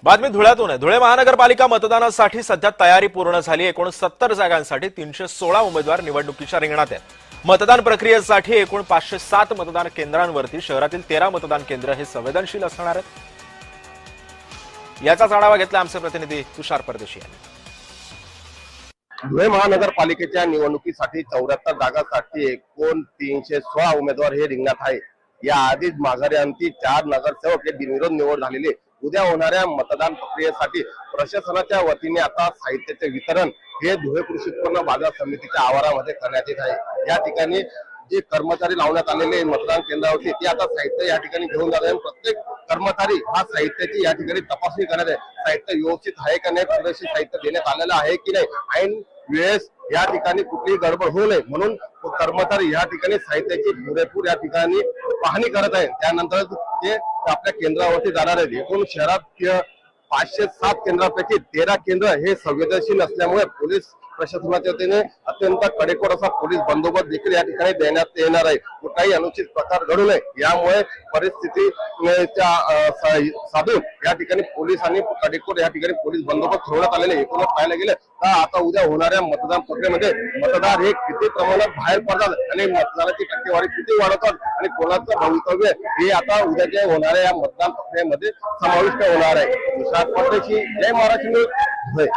बातमी धुळ्यातून आहे। धुळे महानगरपालिका मतदानासाठी सध्या तयारी पूर्ण झाली। एकूण 70 जागांसाठी 316 उमेदवार निवडणुकीच्या रिंगणात आहेत। मतदान प्रक्रियेसाठी एकूण 507 मतदान केंद्रांवरती शहरातील 13 मतदान केंद्र हे संवेदनशील असणार आहेत। याचाच आढावा घेतला आमचे प्रतिनिधी तुषार परदेशी यांनी। धुळे महानगरपालिकेच्या निवडणुकीसाठी 74 जागांसाठी एकूण 316 उमेदवार हे रिंगणात आहे। या आधीच माघाऱ्यांची 4 नगरसेवक हे बिनविरोध निवड झालेली। उद्या होणाऱ्या मतदान प्रक्रियेसाठी प्रशासनाच्या वतीने आता साहित्याचे वितरण हे धुळे कृषी उत्पन्न बाजार समितीच्या आवारामध्ये करण्यात येत आहे। या ठिकाणी जे कर्मचारी लावण्यात आलेले मतदान केंद्रावरती ते आता साहित्य या ठिकाणी घेऊन जात आहे। प्रत्येक कर्मचारी हा साहित्याची या ठिकाणी तपासणी करण्यात आहे। साहित्य व्यवस्थित आहे का नाही, पुरेसे साहित्य देण्यात आलेलं आहे की नाही, ऐन वेळेस या ठिकाणी कुठलीही गडबड होऊ नये म्हणून कर्मचारी या ठिकाणी साहित्याची पुरेपूर या ठिकाणी पाहणी करत आहेत। त्यानंतर ते आपल्या केंद्रावरती जाणार आहेत। एकूण शहरात 507 केंद्रापैकी 13 केंद्र हे संवेदनशील असल्यामुळे पोलीस प्रशासनाच्या वतीने अत्यंत कडेकोट असा पोलीस बंदोबस्त देखील या ठिकाणी देण्यात येणार आहे। कुठलाही अनुचित प्रकार घडू नये यामुळे परिस्थिती साधून या ठिकाणी पोलीस आणि कडेकोट या ठिकाणी पोलीस बंदोबस्त ठेवण्यात आलेले। एकूणच पाहायला गेलं तर आता उद्या होणाऱ्या मतदान प्रक्रियेमध्ये मतदार हे किती प्रमाणात बाहेर पडतात आणि मतदानाची टक्केवारी किती वाढवतात आणि कोणाचं भवितव्य हे आता उद्याच्या होणाऱ्या या मतदान प्रक्रियेमध्ये समाविष्ट होणार आहे। तुषार परदेशी, जय महाराष्ट्र न्यूज।